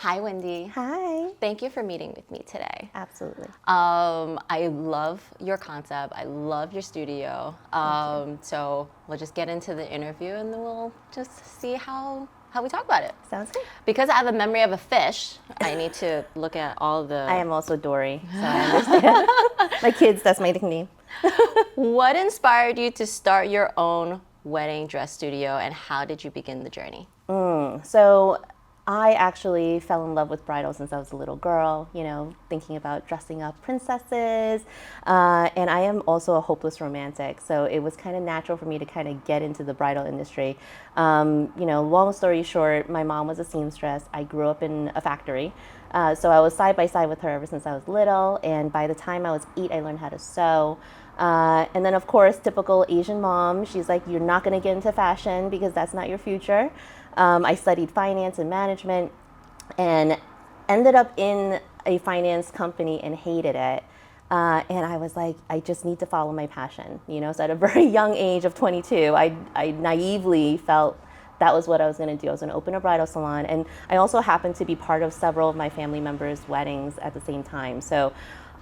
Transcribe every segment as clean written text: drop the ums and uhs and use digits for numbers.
Hi, Wendy. Hi. Thank you for meeting with me today. Absolutely. I love your concept. I love your studio. So we'll just get into the interview and then we'll just see how we talk about it. Sounds good. Because I have a memory of a fish, I need to look at all the... I am also Dory, so I understand. My kids, that's my nickname. What inspired you to start your own wedding dress studio and how did you begin the journey? So I actually fell in love with bridal since I was a little girl, thinking about dressing up princesses. And I am also a hopeless romantic. So it was kind of natural for me to kind of get into the bridal industry. Long story short, my mom was a seamstress. I grew up in a factory. So I was side by side with her ever since I was little. And by the time I was 8, I learned how to sew. And then, of course, typical Asian mom, she's like, you're not going to get into fashion because that's not your future. I studied finance and management and ended up in a finance company and hated it. And I was like, I just need to follow my passion. So at a very young age of 22, I naively felt that was what I was going to do. I was going to open a bridal salon. And I also happened to be part of several of my family members' weddings at the same time. So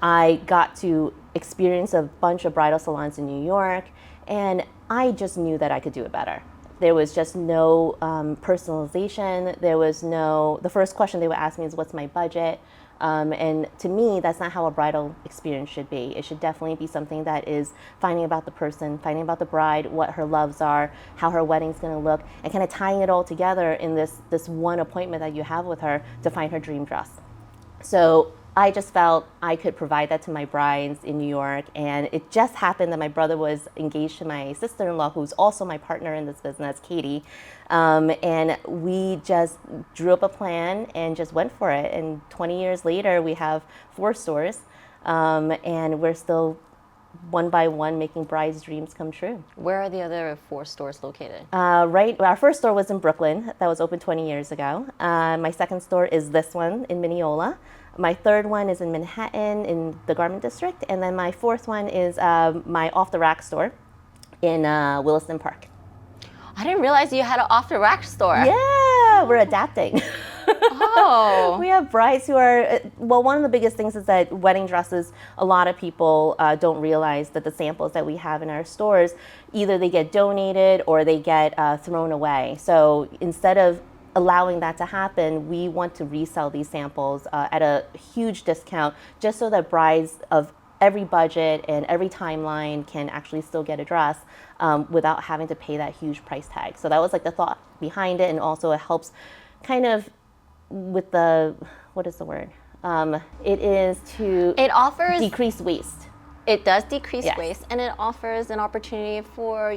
I got to experience a bunch of bridal salons in New York, and I just knew that I could do it better. There was just no personalization. The first question they would ask me is, what's my budget? And to me, that's not how a bridal experience should be. It should definitely be something that is finding about the person, finding about the bride, what her loves are, how her wedding's gonna look, and kind of tying it all together in this one appointment that you have with her to find her dream dress. So I just felt I could provide that to my brides in New York, and it just happened that my brother was engaged to my sister-in-law, who's also my partner in this business, Katie, and we just drew up a plan and just went for it. And 20 years later, we have 4 stores, and we're still one by one making brides' dreams come true. Where are the other 4 stores located? Our first store was in Brooklyn. That was opened 20 years ago. My second store is this one in Mineola. My third one is in Manhattan in the Garment District. And then my fourth one is my off-the-rack store in Williston Park. I didn't realize you had an off-the-rack store. Yeah, we're adapting. Oh. We have brides who are, one of the biggest things is that wedding dresses, a lot of people don't realize that the samples that we have in our stores, either they get donated or they get thrown away. So instead of allowing that to happen, we want to resell these samples at a huge discount just so that brides of every budget and every timeline can actually still get a dress without having to pay that huge price tag. So that was like the thought behind it, and also it helps kind of with the, what is the word? It offers decrease waste. It does decrease Yes. waste, and it offers an opportunity for,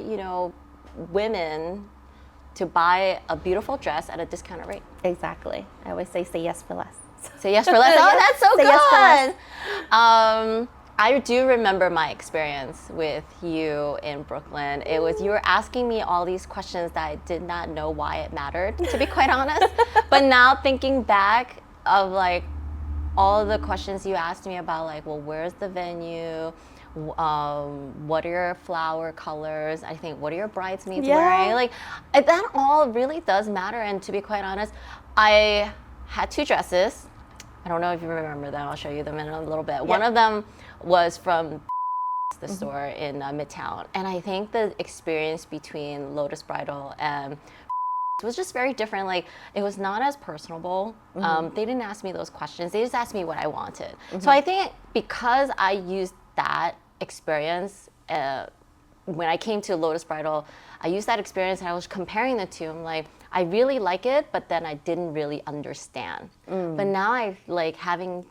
women to buy a beautiful dress at a discounted rate. Exactly. I always say yes for less. Say yes for less. Oh, that's so Say good. yes for less. I do remember my experience with you in Brooklyn. It was, you were asking me all these questions that I did not know why it mattered, to be quite honest. But now thinking back of like all of the questions you asked me about, like, well, where's the venue? What are your flower colors? I think, what are your bridesmaids wearing? Like, that all really does matter. And to be quite honest, I had 2 dresses. I don't know if you remember them. I'll show you them in a little bit. One of them was from the store in Midtown. And I think the experience between Lotus Bridal and was just very different. Like, it was not as personable. They didn't ask me those questions. They just asked me what I wanted. So I think because I used that experience, when I came to Lotus Bridal, I used that experience and I was comparing the two. I'm like, I really like it, but then I didn't really understand. But now I like having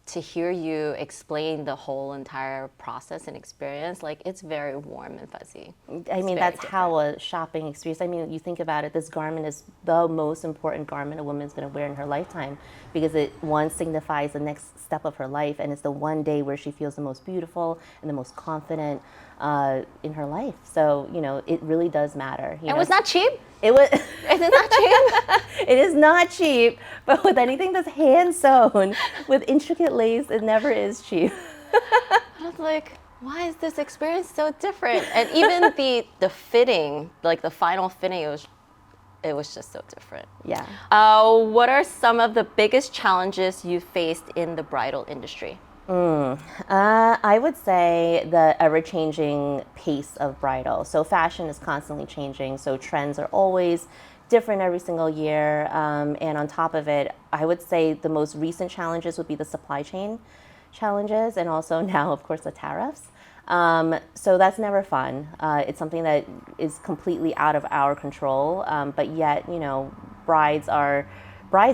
to hear you explain the whole entire process and experience, like, it's very warm and fuzzy. I mean, that's how a shopping experience, I mean, you think about it, this garment is the most important garment a woman's going to wear in her lifetime, because it, one, signifies the next step of her life, and it's the one day where she feels the most beautiful and the most confident in her life. So, it really does matter. It was not cheap? It was. Is it not cheap? It is not cheap, but with anything that's hand sewn with intricate lace, it never is cheap. I was like, why is this experience so different? And even the fitting, like the final fitting, it was it was just so different. Yeah. What are some of the biggest challenges you faced in the bridal industry? I would say the ever-changing pace of bridal. So fashion is constantly changing, so trends are always different every single year. And on top of it, I would say the most recent challenges would be the supply chain challenges, and also now, of course, the tariffs. So that's never fun. It's something that is completely out of our control, but yet, brides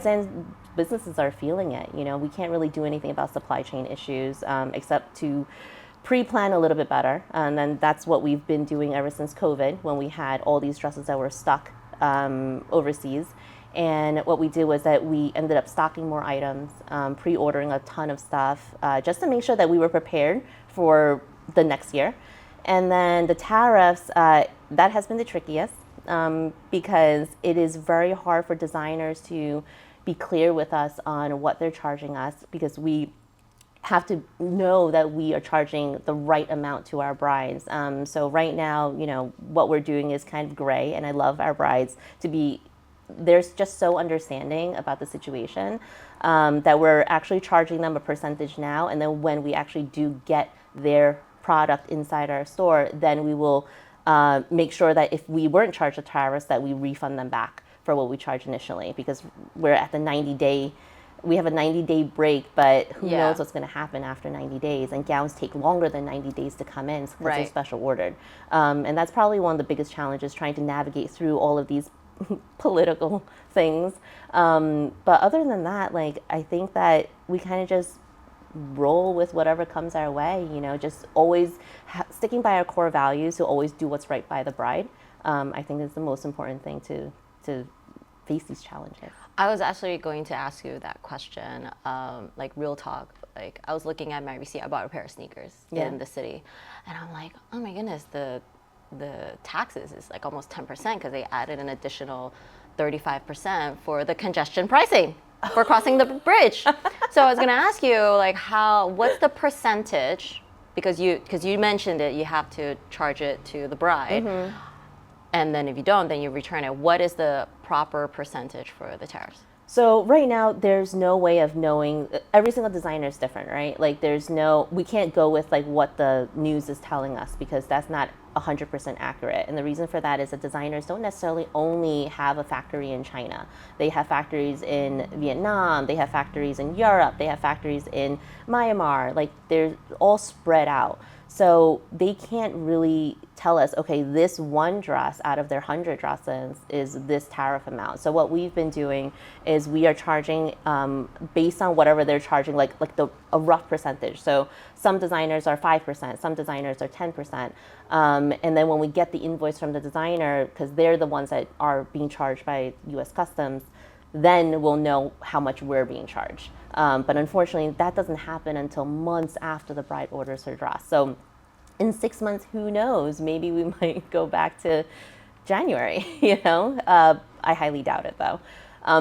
and businesses are feeling it. We can't really do anything about supply chain issues except to pre-plan a little bit better. And then that's what we've been doing ever since COVID, when we had all these dresses that were stuck overseas. And what we did was that we ended up stocking more items, pre-ordering a ton of stuff, just to make sure that we were prepared for the next year. And then the tariffs, that has been the trickiest, because it is very hard for designers to be clear with us on what they're charging us, because we have to know that we are charging the right amount to our brides. So right now, what we're doing is kind of gray, and I love our brides to be, they're just so understanding about the situation, that we're actually charging them a percentage now, and then when we actually do get their product inside our store, then we will make sure that if we weren't charged the tariffs, that we refund them back for what we charged initially, because we're at the 90-day, we have a 90-day break, but who knows what's going to happen after 90 days, and gowns take longer than 90 days to come in because they're special ordered. And that's probably one of the biggest challenges, trying to navigate through all of these political things. But other than that, I think that we kind of just roll with whatever comes our way, just always sticking by our core values, to always do what's right by the bride. I think is the most important thing to face these challenges. I was actually going to ask you that question, real talk. I was looking at my receipt. I bought a pair of sneakers in the city, and I'm like, oh my goodness, the taxes is almost 10%, because they added an additional 35% for the congestion pricing for crossing the bridge. So I was going to ask you, what's the percentage? Because you mentioned it, you have to charge it to the bride. Mm-hmm. And then if you don't, then you return it. What is the proper percentage for the tariffs? So right now, there's no way of knowing. Every single designer is different, right? We can't go with what the news is telling us, because that's not 100% accurate. And the reason for that is that designers don't necessarily only have a factory in China. They have factories in Vietnam, they have factories in Europe, they have factories in Myanmar. They're all spread out. So they can't really tell us, okay, this one dress out of their 100 dresses is this tariff amount. So what we've been doing is we are charging based on whatever they're charging, a rough percentage. So some designers are 5%, some designers are 10%. And then when we get the invoice from the designer, because they're the ones that are being charged by US Customs, then we'll know how much we're being charged. But unfortunately, that doesn't happen until months after the bride orders her dress. So in 6 months, who knows? Maybe we might go back to January, I highly doubt it, though.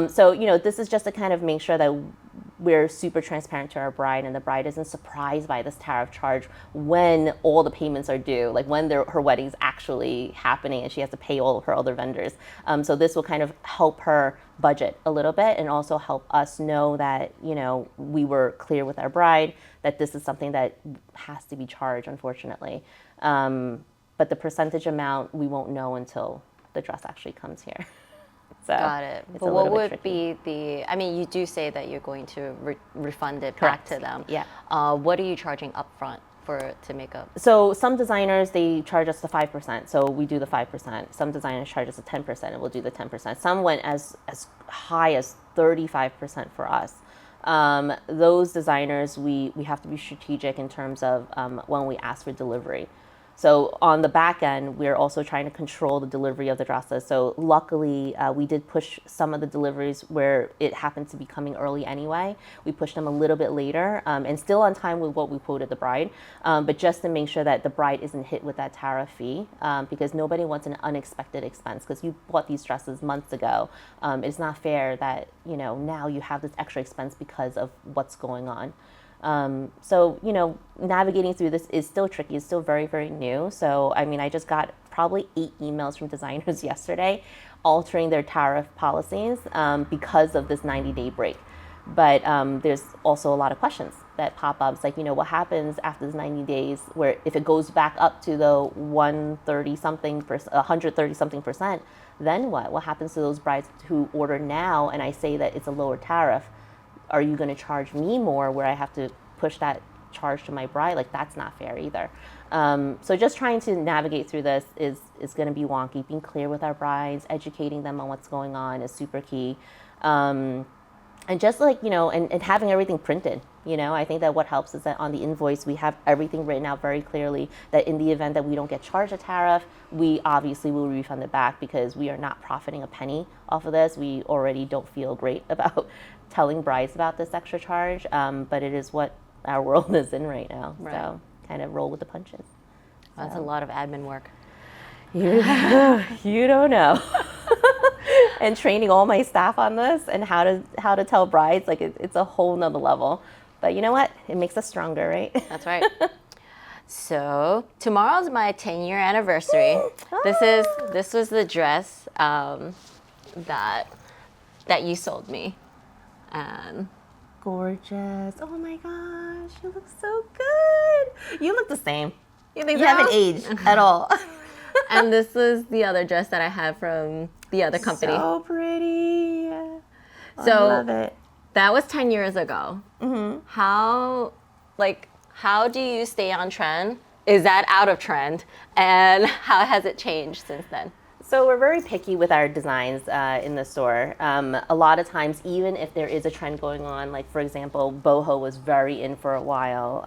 So this is just to kind of make sure that we're super transparent to our bride, and the bride isn't surprised by this tariff charge when all the payments are due, when her wedding's actually happening and she has to pay all her other vendors. So this will kind of help her budget a little bit, and also help us know that, we were clear with our bride that this is something that has to be charged, unfortunately. But the percentage amount, we won't know until the dress actually comes here. So got it. But what would be you do say that you're going to refund it back to them. Yeah. What are you charging upfront to make up? So some designers, they charge us the 5%. So we do the 5%. Some designers charge us the 10%, and we'll do the 10%. Some went as high as 35% for us. Those designers, we have to be strategic in terms of when we ask for delivery. So on the back end, we're also trying to control the delivery of the dresses. So luckily, we did push some of the deliveries where it happened to be coming early anyway. We pushed them a little bit later, and still on time with what we quoted the bride, but just to make sure that the bride isn't hit with that tariff fee, because nobody wants an unexpected expense, because you bought these dresses months ago. It's not fair that, now you have this extra expense because of what's going on. So, navigating through this is still tricky. It's still very, very new. So, I just got probably 8 emails from designers yesterday, altering their tariff policies because of this 90-day break. But there's also a lot of questions that pop up. It's like, what happens after this 90 days where if it goes back up to the 130 something, 130 something percent, then what? What happens to those brides who order now and I say that it's a lower tariff? Are you going to charge me more where I have to push that charge to my bride? Like, that's not fair either. So just trying to navigate through this is going to be wonky. Being clear with our brides, educating them on what's going on is super key. And just like, and having everything printed, I think that what helps is that on the invoice, we have everything written out very clearly that in the event that we don't get charged a tariff, we obviously will refund it back because we are not profiting a penny off of this. We already don't feel great about telling brides about this extra charge, but it is what our world is in right now. Right. So kind of roll with the punches. That's a lot of admin work. You don't know. And training all my staff on this and how to tell brides, like it's a whole nother level. But you know what? It makes us stronger, right? That's right. So tomorrow's my 10-year anniversary. This was the dress that you sold me. Gorgeous. Oh my gosh, you look so good. You look the same. You think you haven't aged at all. And this was the other dress that I had from the other company. So pretty. So I love it. That was 10 years ago. Mm-hmm. How do you stay on trend? Is that out of trend? And how has it changed since then? So we're very picky with our designs in the store. A lot of times, even if there is a trend going on, like for example, boho was very in for a while,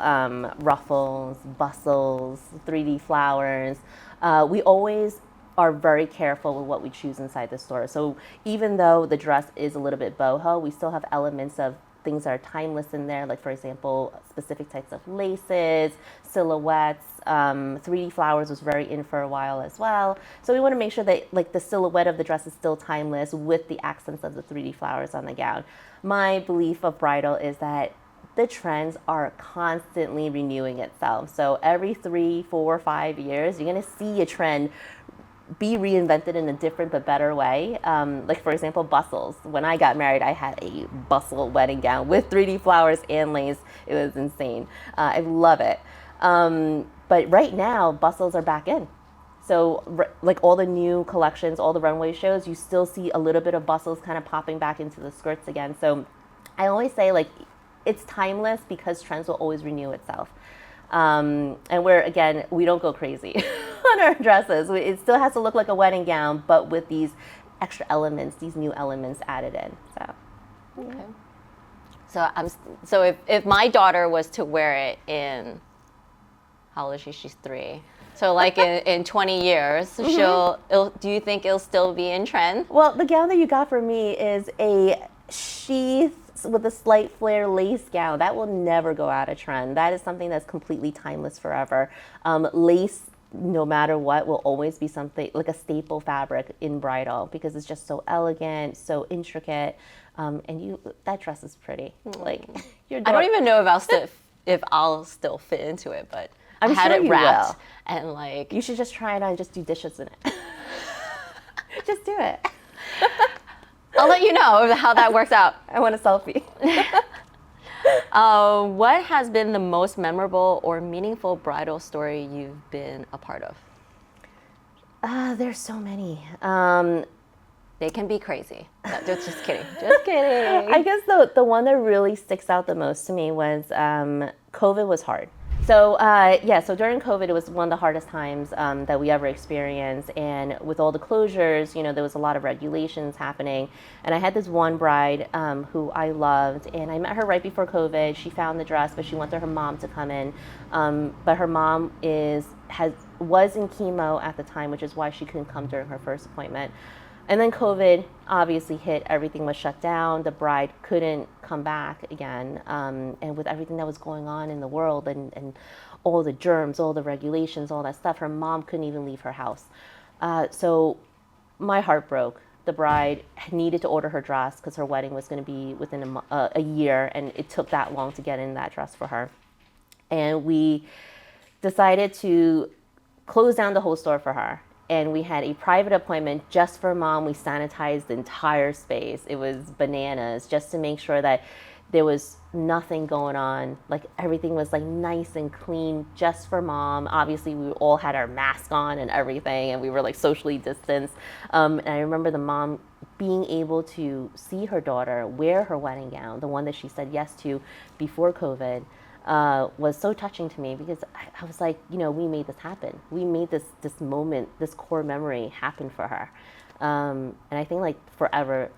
ruffles, bustles, 3D flowers. We always are very careful with what we choose inside the store. So even though the dress is a little bit boho, we still have elements of things that are timeless in there, like for example, specific types of laces, silhouettes. 3D flowers was very in for a while as well. So we want to make sure that like the silhouette of the dress is still timeless with the accents of the 3D flowers on the gown. My belief of bridal is that the trends are constantly renewing itself. So every 3, 4, 5 years, you're going to see a trend be reinvented in a different but better way. Like for example, bustles. When I got married, I had a bustle wedding gown with 3D flowers and lace. It was insane. I love it. But right now, bustles are back in. So like all the new collections, all the runway shows, you still see a little bit of bustles kind of popping back into the skirts again. So I always say like it's timeless because trends will always renew itself. And we don't go crazy on our dresses. It still has to look like a wedding gown, but with these extra elements, these new elements added in. So, okay. So if my daughter was to wear it in, how old is she? She's 3. So like in 20 years, do you think it'll still be in trend? Well, the gown that you got for me is a sheath with a slight flare lace gown. That will never go out of trend. That is something that's completely timeless forever. Lace, no matter what, will always be something like a staple fabric in bridal because it's just so elegant, so intricate, and that dress is pretty. Like I don't even know if I'll still fit into it, but I'm I had sure it you wrapped will. and like you should just try it on and just do dishes in it. Just do it. I'll let you know how that works out. I want a selfie. What has been the most memorable or meaningful bridal story you've been a part of? There's so many. They can be crazy. No, just kidding. Just kidding. I guess the one that really sticks out the most to me was COVID was hard. So so during COVID, it was one of the hardest times that we ever experienced. And with all the closures, there was a lot of regulations happening. And I had this one bride who I loved, and I met her right before COVID. She found the dress, but she wanted her mom to come in. But her mom was in chemo at the time, which is why she couldn't come during her first appointment. And then COVID obviously hit, everything was shut down, the bride couldn't come back again. And with everything that was going on in the world and all the germs, all the regulations, all that stuff, her mom couldn't even leave her house. So my heart broke. The bride needed to order her dress because her wedding was going to be within a year, and it took that long to get in that dress for her. And we decided to close down the whole store for her. and we had a private appointment just for mom. We sanitized the entire space. It was bananas, just to make sure that there was nothing going on. Like everything was like nice and clean just for mom. Obviously, we all had our mask on and everything, and we were like socially distanced. And I remember the mom being able to see her daughter wear her wedding gown, the one that she said yes to before COVID, was so touching to me, because I was like, you know, we made this happen. We made this moment, this core memory happen for her. And I think like forever,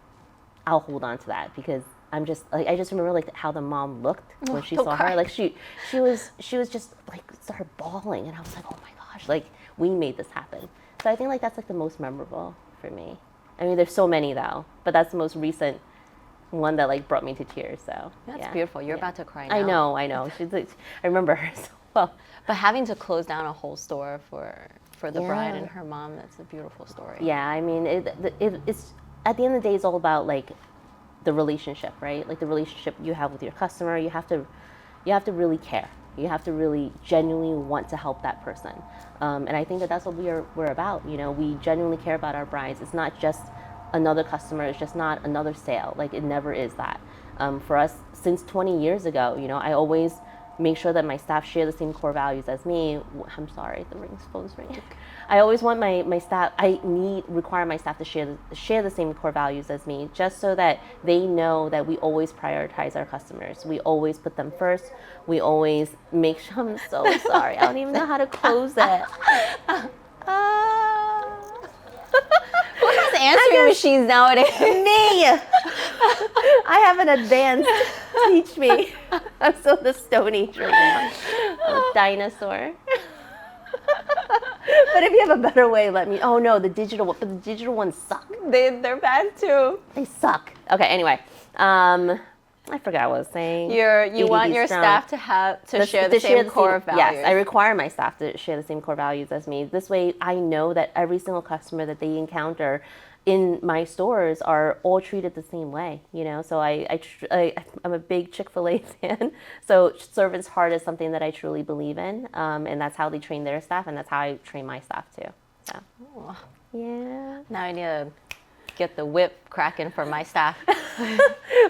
I'll hold on to that, because I'm just like, I just remember like how the mom looked when she saw her. Like she was just like started bawling, and I was like, oh my gosh, like we made this happen. So I think like that's like the most memorable for me. I mean, there's so many though, but that's the most recent one that like brought me to tears. So that's beautiful. You're about to cry now. I know. She's like, I remember her so well. But having to close down a whole store for the bride and her mom, that's a beautiful story. Yeah, I mean, it's at the end of the day, it's all about like the relationship, right? Like the relationship you have with your customer. You have to really care. You have to really genuinely want to help that person. And I think that that's what we're about. You know, we genuinely care about our brides. It's not just another customer. It's just not another sale. Like it never is that. For us, since 20 years ago, you know, I always make sure that my staff share the same core values as me. I'm sorry, the phone's ringing. I always want my staff, require my staff to share the same core values as me, just so that they know that we always prioritize our customers. We always put them first. We always make sure, I'm so sorry. I don't even know how to close it. Who has answering machines nowadays? Me! I have an advanced teach me. I'm still in the Stone Age right now. I'm a dinosaur. But if you have a better way, let me. Oh no, the digital ones suck. They're bad too. They suck. Okay, anyway. I forgot what I was saying. You want your staff to share the same core values. Yes, I require my staff to share the same core values as me. This way, I know that every single customer that they encounter in my stores are all treated the same way. You know, so I'm a big Chick-fil-A fan. So servant's heart is something that I truly believe in, and that's how they train their staff, and that's how I train my staff too. So, yeah. Now I need to get the whip cracking for my staff.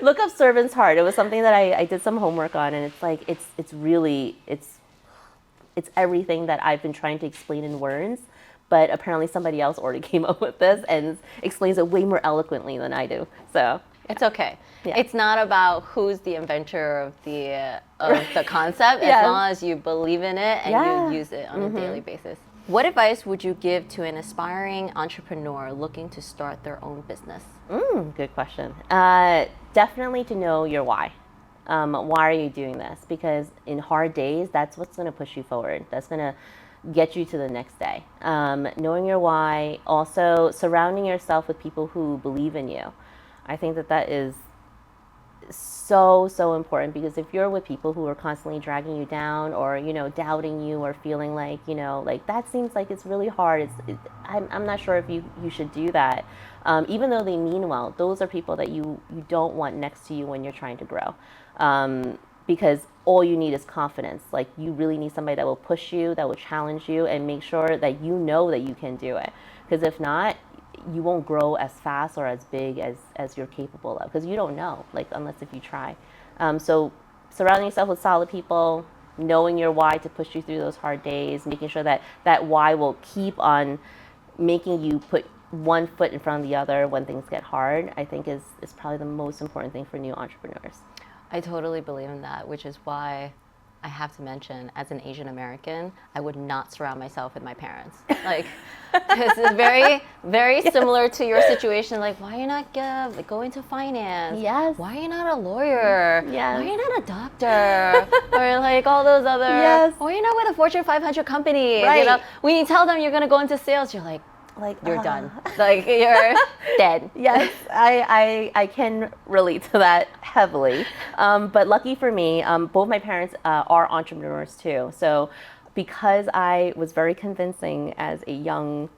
Look up servant's heart. It was something that I did some homework on, and it's like it's really everything that I've been trying to explain in words, but apparently somebody else already came up with this and explains it way more eloquently than I do. So it's okay. Yeah. It's not about who's the inventor of the concept, as long as you believe in it and you use it on a daily basis. What advice would you give to an aspiring entrepreneur looking to start their own business? Good question. Definitely to know your why. Why are you doing this? Because in hard days, that's what's going to push you forward. That's going to get you to the next day. Knowing your why, also surrounding yourself with people who believe in you. I think that is so important, because if you're with people who are constantly dragging you down, or you know, doubting you, or feeling like, you know, like that seems like it's really hard, I'm not sure if you should do that, even though they mean well. Those are people that you don't want next to you when you're trying to grow, because all you need is confidence. Like you really need somebody that will push you, that will challenge you, and make sure that you know that you can do it, because if not, you won't grow as fast or as big as you're capable of, because you don't know, like, unless if you try. So surrounding yourself with solid people, knowing your why to push you through those hard days, making sure that why will keep on making you put one foot in front of the other when things get hard, I think is probably the most important thing for new entrepreneurs. I totally believe in that, which is why I have to mention, as an Asian American, I would not surround myself with my parents. Like, this is very, very similar to your situation. Like, why are you not go into finance? Yes. Why are you not a lawyer? Yes. Why are you not a doctor? Or like all those other. Yes. Why are you not with a Fortune 500 company? Right. You know, when you tell them you're going to go into sales, you're like you're done. Like you're dead. Yes, I can relate to that heavily. But lucky for me, both my parents are entrepreneurs too. So because I was very convincing as a young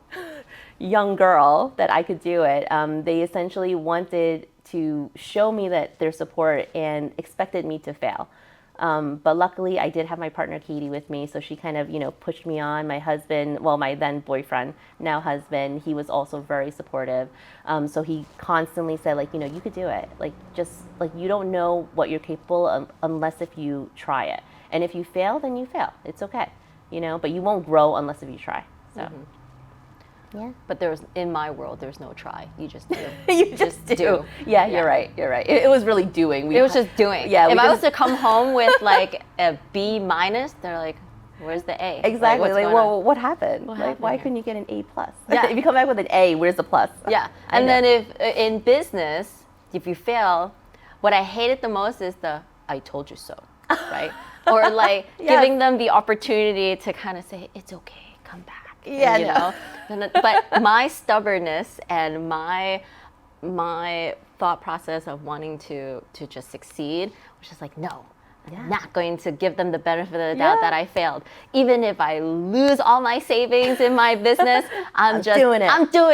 girl that I could do it, they essentially wanted to show me that their support and expected me to fail. But luckily, I did have my partner Katie with me, so she kind of, pushed me on. My husband, well, my then boyfriend, now husband, he was also very supportive. So he constantly said, like, you could do it. Like, just like you don't know what you're capable of unless if you try it. And if you fail, then you fail. It's okay, But you won't grow unless if you try. So. Yeah. But in my world, there's no try. You just do. You just do. Yeah, you're right. It was really doing. It was just doing. Yeah. If I was to come home with like a B minus, they're like, where's the A? Exactly. Like well, what happened? Why couldn't you get an A plus? Yeah. If you come back with an A, where's the plus? Yeah. And then if in business, if you fail, what I hated the most is I told you so, right? Or like giving them the opportunity to kind of say, it's okay, come back. Yeah, But my stubbornness and my thought process of wanting to just succeed was just like, no, I'm not going to give them the benefit of the doubt that I failed. Even if I lose all my savings in my business, I'm doing it. I'm still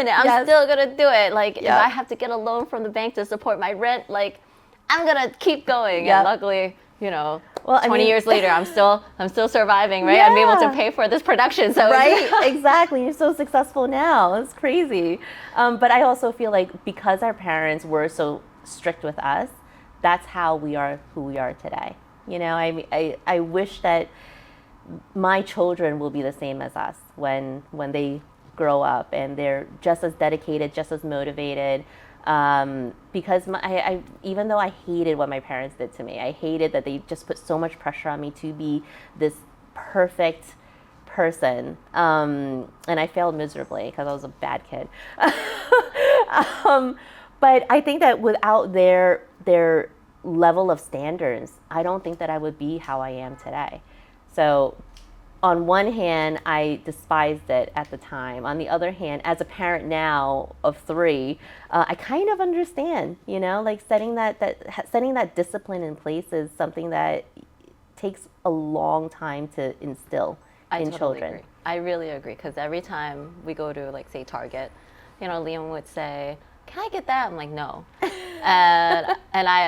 gonna do it. Like if I have to get a loan from the bank to support my rent, like I'm gonna keep going. And luckily, 20 years later, I'm still surviving, right? I'm able to pay for this production. So right, exactly. You're so successful now. It's crazy. But I also feel like because our parents were so strict with us, that's how we are who we are today. I wish that my children will be the same as us when they grow up and they're just as dedicated, just as motivated. Because I even though I hated what my parents did to me, I hated that they just put so much pressure on me to be this perfect person, and I failed miserably because I was a bad kid. But I think that without their level of standards, I don't think that I would be how I am today. So on one hand, I despised it at the time. On the other hand, as a parent now of 3, I kind of understand, like setting that discipline in place is something that takes a long time to instill in children. Agree. I really agree, because every time we go to, like, say, Target, Liam would say, can I get that? I'm like, no. and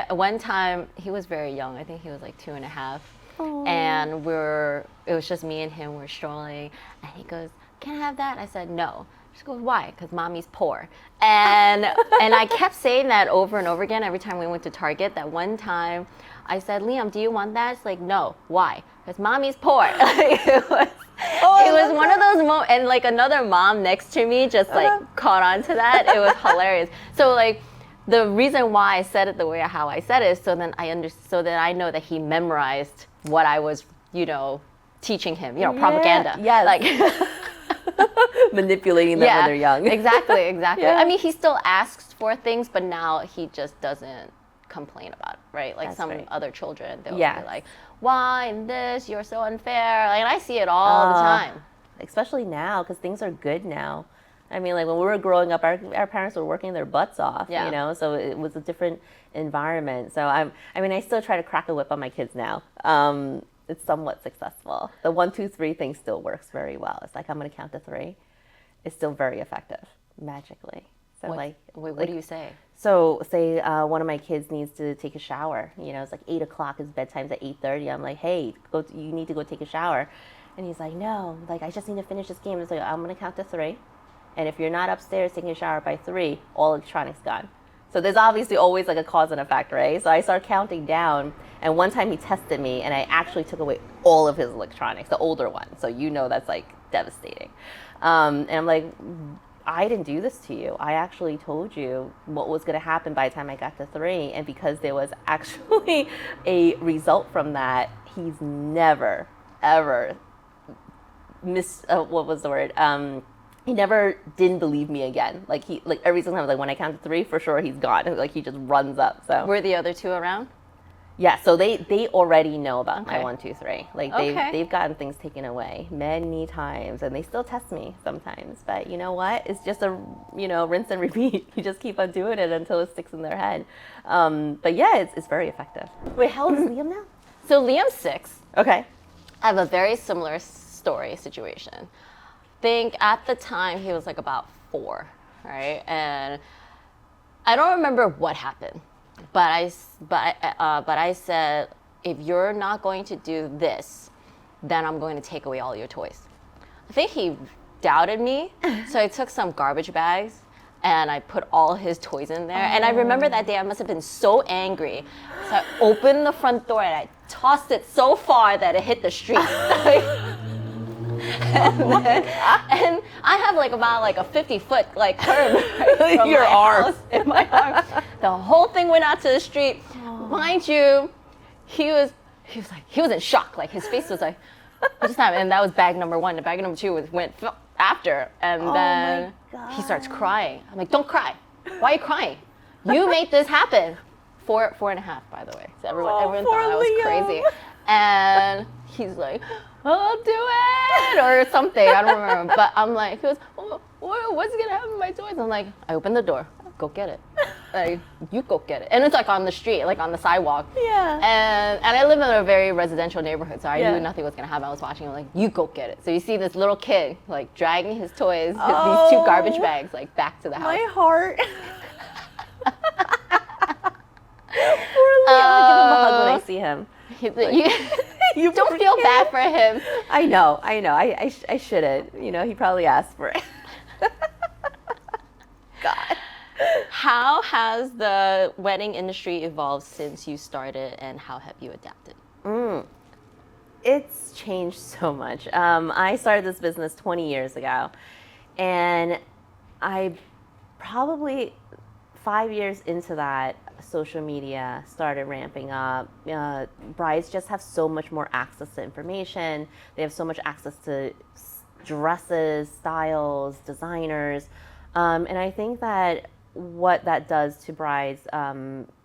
one time, he was very young. I think he was like 2.5. Aww. And it was just me and him. We're strolling, and he goes, "Can I have that?" I said, "No." She goes, "Why?" "Because mommy's poor." And I kept saying that over and over again every time we went to Target. That one time, I said, "Liam, do you want that?" It's like, "No." "Why?" "Because mommy's poor." It was one of those moments, and like another mom next to me just like caught on to that. It was hilarious. So like, the reason why I said it the way how I said it is so then I know that he memorized what I was, teaching him, propaganda. Yes. Like manipulating them when they're young. Exactly. Yeah. I mean, he still asks for things, but now he just doesn't complain about it, right? Like other children, they'll be like, why and this, you're so unfair. Like, and I see it all the time. Especially now, because things are good now. I mean, like when we were growing up, our parents were working their butts off, so it was a different environment. So I still try to crack a whip on my kids now. It's somewhat successful. The 1, 2, 3 thing still works very well. It's like, I'm going to count to 3. It's still very effective, magically. So what do you say? So say one of my kids needs to take a shower. It's like 8 o'clock, his bedtime's at 8:30. I'm like, hey, you need to go take a shower. And he's like, no, like I just need to finish this game. It's like, I'm going to count to 3. And if you're not upstairs taking a shower by 3, all electronics gone. So there's obviously always like a cause and effect, right? So I started counting down, and one time he tested me, and I actually took away all of his electronics, the older one. So that's like devastating. And I'm like, I didn't do this to you. I actually told you what was going to happen by the time I got to 3. And because there was actually a result from that, he's never, ever what was the word? He never didn't believe me again. Like every single time, like when I count to 3, for sure he's gone. Like he just runs up. So were the other 2 around? Yeah, so they already know about my 1, 2, 3. Like they've gotten things taken away many times, and they still test me sometimes. But you know what? It's just a rinse and repeat. You just keep on doing it until it sticks in their head. But yeah, it's very effective. Wait, how old is Liam now? So Liam's 6. Okay. I have a very similar situation. Think at the time he was like about 4, right? And I don't remember what happened, but I said, if you're not going to do this, then I'm going to take away all your toys. I think he doubted me, so I took some garbage bags and I put all his toys in there. And I remember that day I must have been so angry. So I opened the front door and I tossed it so far that it hit the street. And I have like about like a 50-foot like curb right from Your my arm. house in my arm. The whole thing went out to the street. Mind you, he was in shock. Like his face was like, what just happened? And that was bag number 1. The bag number 2 went after, and then he starts crying. I'm like, don't cry. Why are you crying? You made this happen. 4.5, by the way. So everyone thought I was crazy. And he's like, I'll do it, or something. I don't remember. But I'm like, he goes, what's gonna happen to my toys? I'm like, I opened the door. Go get it. Like, you go get it. And it's like on the street, like on the sidewalk. Yeah. And I live in a very residential neighborhood, so I knew nothing was gonna happen. I was watching. I'm like, you go get it. So you see this little kid like dragging his toys, these 2 garbage bags, like back to the house. My heart. Poor Leo. I'll give him a hug when I see him. You don't feel bad for him. I know. I shouldn't. You know, he probably asked for it. God. How has the wedding industry evolved since you started, and how have you adapted? It's changed so much. I started this business 20 years ago, and I probably 5 years into that, social media started ramping up. Brides just have so much more access to information. They have so much access to dresses, styles, designers. And I think that what that does to brides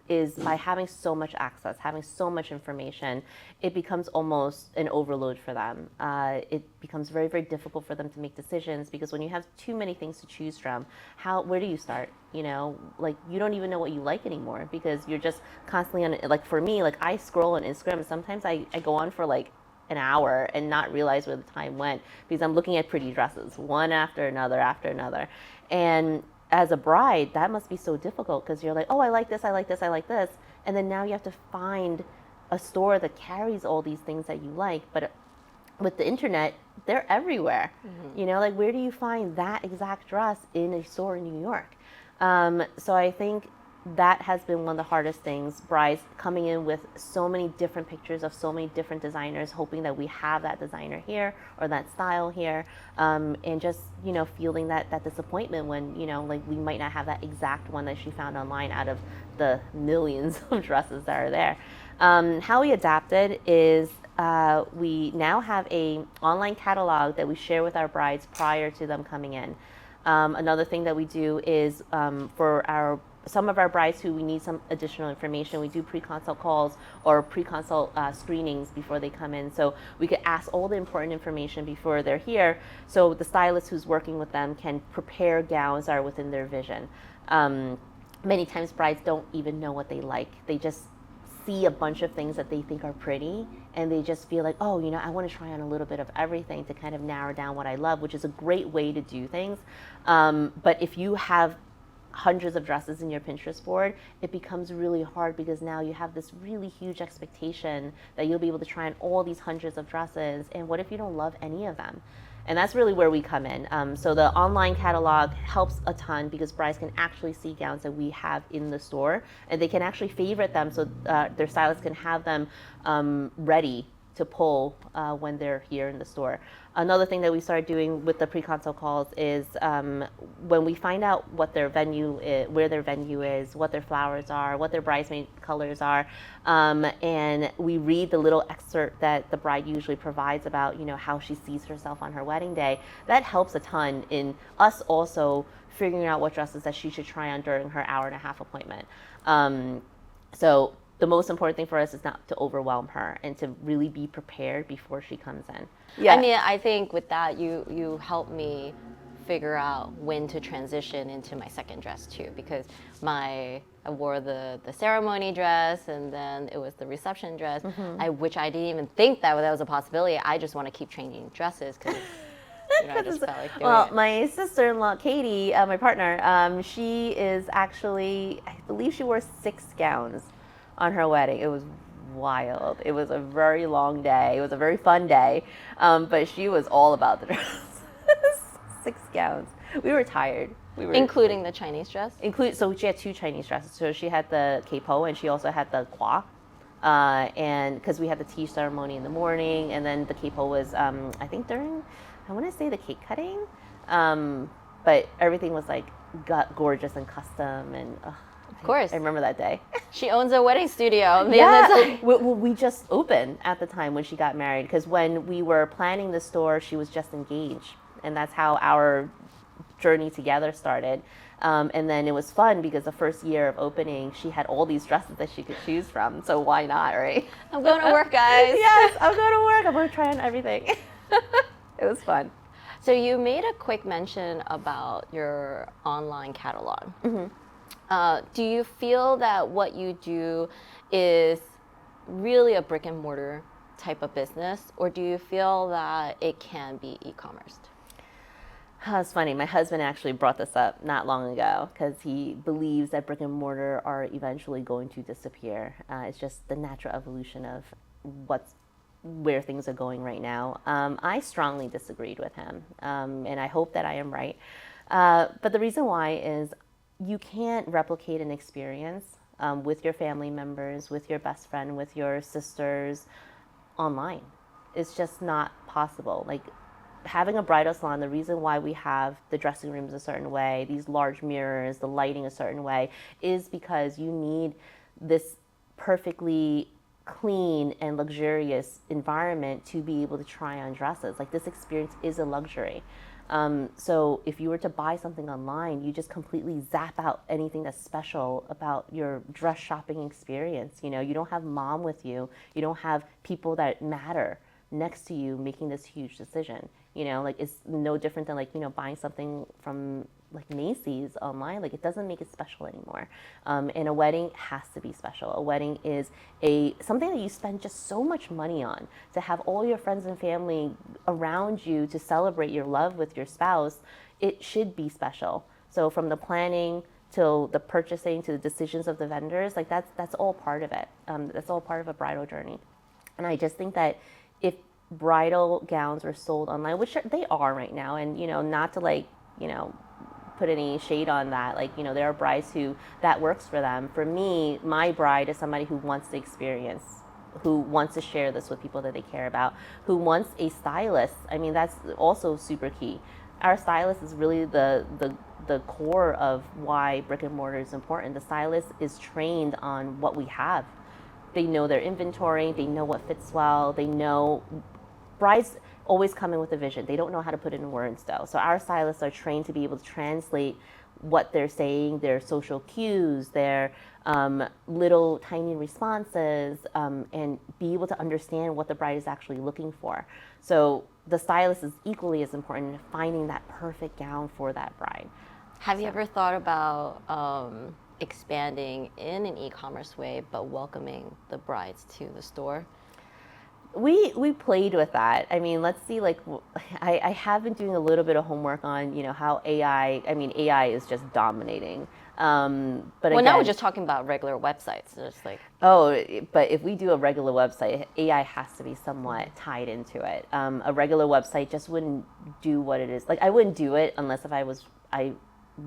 is by having so much access, having so much information, it becomes almost an overload for them. It becomes very, very difficult for them to make decisions, because when you have too many things to choose from, where do you start? You know, like you don't even know what you like anymore, because you're just constantly on, like for me, like I scroll on Instagram and sometimes I go on for like an hour and not realize where the time went, because I'm looking at pretty dresses, one after another after another. And as a bride, that must be so difficult, because you're like, oh, I like this, I like this, I like this. And then now you have to find a store that carries all these things that you like. But with the internet, they're everywhere. Mm-hmm. You know, like where do you find that exact dress in a store in New York? So I think that has been one of the hardest things. Brides coming in with so many different pictures of so many different designers, hoping that we have that designer here or that style here, and just, you know, feeling that disappointment when, you know, like we might not have that exact one that she found online out of the millions of dresses that are there. How we adapted is we now have a online catalog that we share with our brides prior to them coming in. Another thing that we do is for some of our brides who we need some additional information, we do pre-consult calls or pre-consult screenings before they come in. So we could ask all the important information before they're here, so the stylist who's working with them can prepare gowns that are within their vision. Many times brides don't even know what they like. They just see a bunch of things that they think are pretty, and they just feel like, oh, you know, I want to try on a little bit of everything to kind of narrow down what I love, which is a great way to do things. But if you have hundreds of dresses in your Pinterest board, it becomes really hard, because now you have this really huge expectation that you'll be able to try on all these hundreds of dresses, and what if you don't love any of them? And that's really where we come in. So the online catalog helps a ton, because brides can actually see gowns that we have in the store, and they can actually favorite them, so their stylist can have them ready to pull when they're here in the store. Another thing that we started doing with the pre-consult calls is when we find out what their venue is, where their venue is, what their flowers are, what their bridesmaid colors are, and we read the little excerpt that the bride usually provides about, you know, how she sees herself on her wedding day. That helps a ton in us also figuring out what dresses that she should try on during her hour-and-a-half appointment. So the most important thing for us is not to overwhelm her and to really be prepared before she comes in. Yeah. I mean, I think with that, you helped me figure out when to transition into my second dress too, because I wore the ceremony dress, and then it was the reception dress, which I didn't even think that was a possibility. I just want to keep changing dresses because I just felt like doing it. My sister-in-law, Katie, my partner, she is actually, I believe she wore 6 gowns on her wedding. It was wild. It was a very long day. It was a very fun day, but she was all about the dress. 6 gowns. We were tired. We were Including the Chinese dress? So she had 2 Chinese dresses. So she had the keipo and she also had the kwa. And because we had the tea ceremony in the morning, and then the keipo was, I think during, I want to say the cake cutting. But everything was like gorgeous and custom, and of course, I remember that day. She owns a wedding studio. Yeah, we just opened at the time when she got married, because when we were planning the store, she was just engaged, and that's how our journey together started. And then it was fun because the first year of opening, she had all these dresses that she could choose from. So why not, right? I'm going to work, guys. Yes, I'm going to work. I'm going to try on everything. It was fun. So you made a quick mention about your online catalog. Do you feel that what you do is really a brick and mortar type of business, or do you feel that it can be e-commerce? It's funny. My husband actually brought this up not long ago because he believes that brick and mortar are eventually going to disappear. It's just the natural evolution of where things are going right now. I strongly disagreed with him, and I hope that I am right. But the reason why is you can't replicate an experience with your family members, with your best friend, with your sisters online. It's just not possible. Like, having a bridal salon, the reason why we have the dressing rooms a certain way, these large mirrors, the lighting a certain way, is because you need this perfectly clean and luxurious environment to be able to try on dresses. Like, this experience is a luxury. So if you were to buy something online, you just completely zap out anything that's special about your dress shopping experience. You know, you don't have mom with you. You don't have people that matter next to you making this huge decision. You know, like, it's no different than, like, you know, buying something from like Macy's online. Like, it doesn't make it special anymore. And a wedding has to be special. A wedding is something that you spend just so much money on. To have all your friends and family around you to celebrate your love with your spouse, it should be special. So from the planning till the purchasing to the decisions of the vendors, like, that's all part of it. That's all part of a bridal journey. And I just think that if bridal gowns were sold online, which they are right now, and, you know, not to, like, you know, put any shade on that, like, you know, there are brides who that works for them. For me, my bride is somebody who wants the experience, who wants to share this with people that they care about, who wants a stylist. I mean, that's also super key. Our stylist is really the core of why brick and mortar is important. The stylist is trained on what we have. They know their inventory, they know what fits well, they know. Brides always come in with a vision. They don't know how to put it in words, though. So our stylists are trained to be able to translate what they're saying, their social cues, their little tiny responses, and be able to understand what the bride is actually looking for. So the stylist is equally as important in finding that perfect gown for that bride. Have you ever thought about expanding in an e-commerce way, but welcoming the brides to the store? We played with that. I mean, let's see, like, I have been doing a little bit of homework on, you know, how AI is just dominating. But well, now we're just talking about regular websites. Just like, but if we do a regular website, AI has to be somewhat tied into it. A regular website just wouldn't do what it is. Like, I wouldn't do it unless if I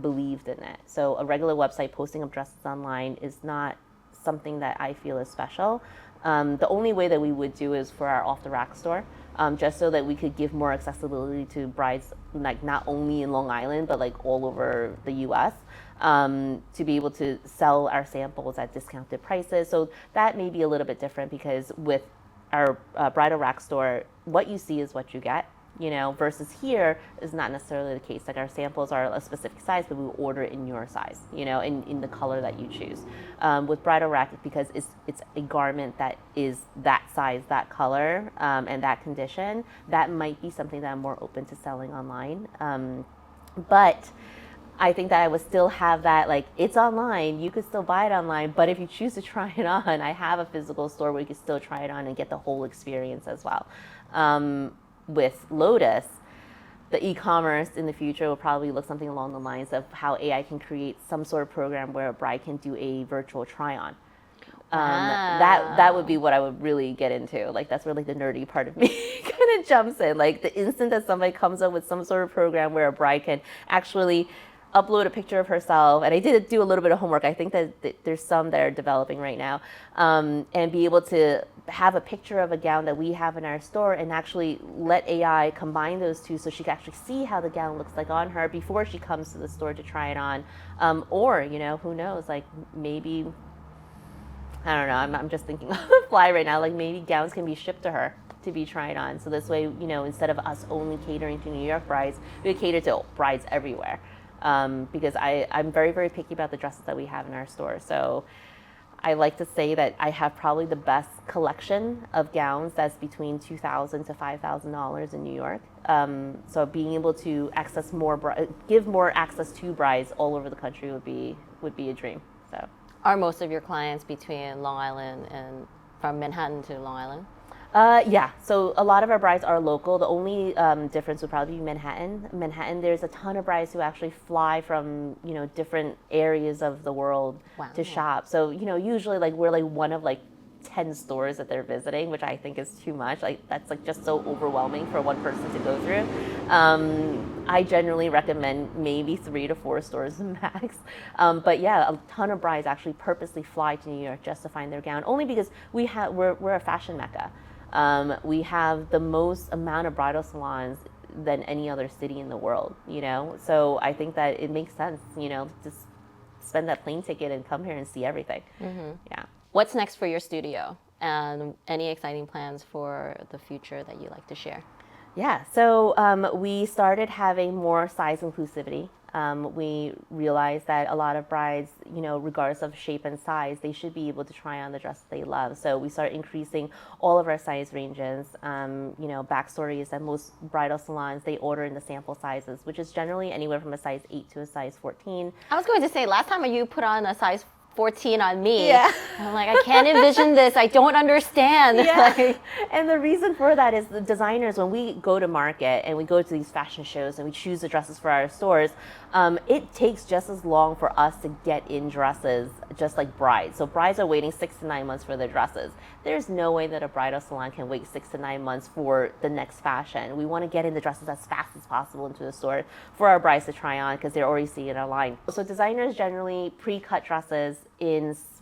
believed in it. So a regular website posting of dresses online is not something that I feel is special. The only way that we would do is for our off-the-rack store, just so that we could give more accessibility to brides, like, not only in Long Island, but, like, all over the U.S., to be able to sell our samples at discounted prices. So that may be a little bit different, because with our bridal rack store, what you see is what you get. You know, versus here is not necessarily the case. Like, our samples are a specific size, but we will order it in your size, you know, in the color that you choose. With bridal rack, because it's a garment that is that size, that color, and that condition, that might be something that I'm more open to selling online. But I think that I would still have that, like, it's online, you could still buy it online, but if you choose to try it on, I have a physical store where you can still try it on and get the whole experience as well. With Lotus, the e-commerce in the future will probably look something along the lines of how AI can create some sort of program where a bride can do a virtual try-on. That would be what I would really get into. Like that's where like the nerdy part of me kind of jumps in. Like the instant that somebody comes up with some sort of program where a bride can actually upload a picture of herself, and I did do a little bit of homework. I think that there's some that are developing right now, and be able to have a picture of a gown that we have in our store and actually let AI combine those two so she can actually see how the gown looks like on her before she comes to the store to try it on. Or, you know, who knows, like maybe, I don't know, I'm just thinking on the fly right now, like maybe gowns can be shipped to her to be tried on. So this way, you know, instead of us only catering to New York brides, we cater to brides everywhere. Because I'm very, very picky about the dresses that we have in our store. So I like to say that I have probably the best collection of gowns that's between $2,000 to $5,000 in New York. So being able to access give more access to brides all over the country would be a dream. So, are most of your clients between Long Island and from Manhattan to Long Island? Yeah, so a lot of our brides are local. The only difference would probably be Manhattan, there's a ton of brides who actually fly from, you know, different areas of the world to shop. So, you know, usually like we're like one of like 10 stores that they're visiting, which I think is too much. Like that's like just so overwhelming for one person to go through. I generally recommend maybe 3 to 4 stores max. But yeah, a ton of brides actually purposely fly to New York just to find their gown, only because we're a fashion mecca. We have the most amount of bridal salons than any other city in the world, you know? So I think that it makes sense, you know, to spend that plane ticket and come here and see everything. Mm-hmm. Yeah. What's next for your studio? And any exciting plans for the future that you'd like to share? Yeah, so we started having more size inclusivity. We realized that a lot of brides, you know, regardless of shape and size, they should be able to try on the dress they love. So we started increasing all of our size ranges. You know, backstory is that most bridal salons, they order in the sample sizes, which is generally anywhere from a size 8 to a size 14. I was going to say, last time you put on a size 14 on me. Yeah. I'm like, I can't envision this. I don't understand. Yeah. Like, and the reason for that is the designers, when we go to market and we go to these fashion shows and we choose the dresses for our stores, it takes just as long for us to get in dresses, just like brides. So brides are waiting 6 to 9 months for their dresses. There's no way that a bridal salon can wait 6 to 9 months for the next fashion. We want to get in the dresses as fast as possible into the store for our brides to try on because they're already seeing it online. So designers generally pre-cut dresses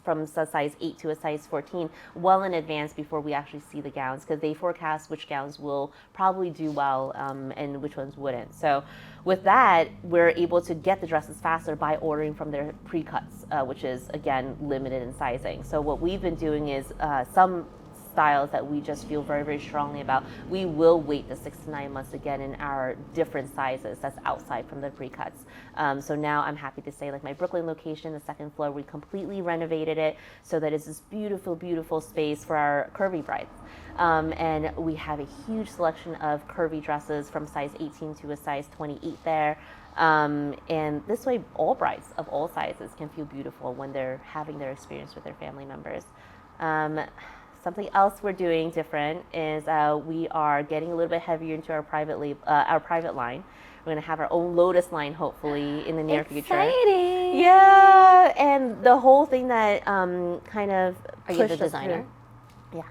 from a size 8 to a size 14 well in advance before we actually see the gowns, because they forecast which gowns will probably do well and which ones wouldn't. So with that, we're able to get the dresses faster by ordering from their pre-cuts, which is, again, limited in sizing. So what we've been doing is some styles that we just feel very, very strongly about, we will wait the 6 to 9 months to get in our different sizes that's outside from the pre-cuts. So now I'm happy to say, like my Brooklyn location, the second floor, we completely renovated it so that it's this beautiful, beautiful space for our curvy brides. And we have a huge selection of curvy dresses from size 18 to a size 28 there. And this way, all brides of all sizes can feel beautiful when they're having their experience with their family members. Something else we're doing different is we are getting a little bit heavier into our private line. We're going to have our own Lotus line, hopefully, in the near future. Exciting! Yeah, and the whole thing that kind of Are you the designer? Yeah.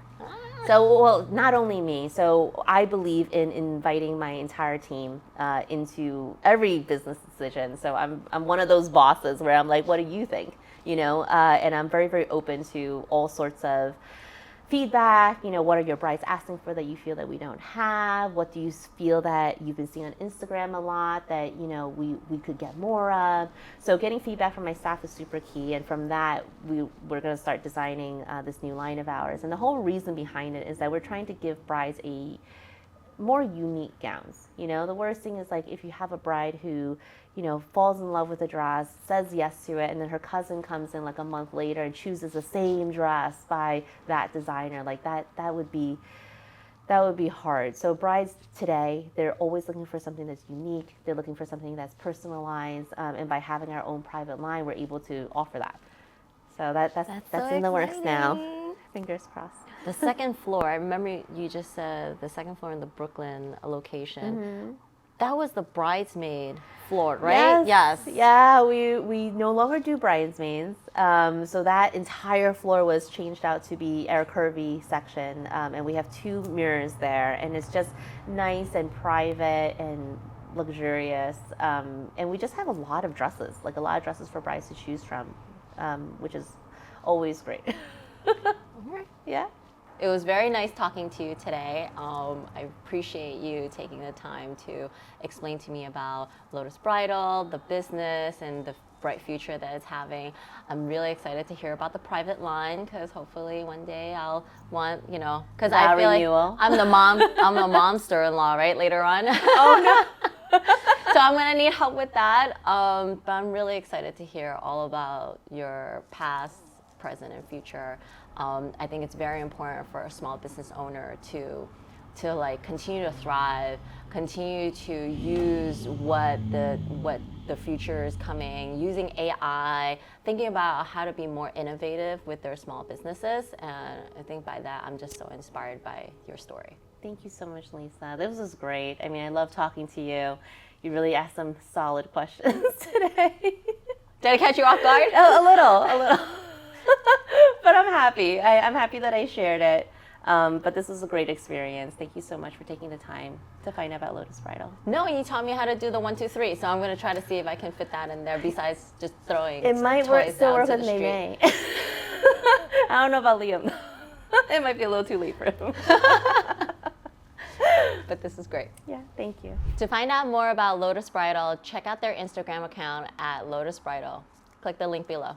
So, well, not only me. So I believe in inviting my entire team into every business decision. So I'm one of those bosses where I'm like, what do you think? You know, and I'm very, very open to all sorts of feedback. You know, what are your brides asking for that you feel that we don't have? What do you feel that you've been seeing on Instagram a lot that, you know, we could get more of? So getting feedback from my staff is super key. And from that, we're going to start designing this new line of ours. And the whole reason behind it is that we're trying to give brides more unique gowns. You know, the worst thing is like if you have a bride who, you know, falls in love with a dress, says yes to it, and then her cousin comes in like a month later and chooses the same dress by that designer, like that would be hard. So brides today, they're always looking for something that's unique. They're looking for something that's personalized, and by having our own private line, we're able to offer that. So that's so in the works exciting. now. Fingers crossed. The second floor, I remember you just said the second floor in the Brooklyn location. that was the bridesmaid floor, right? Yes. Yeah, we no longer do bridesmaids. So that entire floor was changed out to be our curvy section. And we have 2 mirrors there. And it's just nice and private and luxurious. And we just have a lot of dresses, like a lot of dresses for brides to choose from, which is always great. Yeah. It was very nice talking to you today. I appreciate you taking the time to explain to me about Lotus Bridal, the business, and the bright future that it's having. I'm really excited to hear about the private line because hopefully one day I'll want, because I feel renewal. like I'm the momster-in-law, right, later on. Oh, no. So I'm going to need help with that. But I'm really excited to hear all about your past, present, and future. I think it's very important for a small business owner to like continue to thrive, continue to use what the future is coming, using AI, thinking about how to be more innovative with their small businesses. And I think by that, I'm just so inspired by your story. Thank you so much, Lisa. This was great. I mean, I love talking to you. You really asked some solid questions today. Did I catch you off guard? A little. But I'm happy. I'm happy that I shared it. But this was a great experience. Thank you so much for taking the time to find out about Lotus Bridal. No, you taught me how to do the 1, 2, 3. So I'm going to try to see if I can fit that in there besides just throwing It might toys still down work to with the street. Nene. I don't know about Liam. It might be a little too late for him. But this is great. Yeah, thank you. To find out more about Lotus Bridal, check out their Instagram account at Lotus Bridal. Click the link below.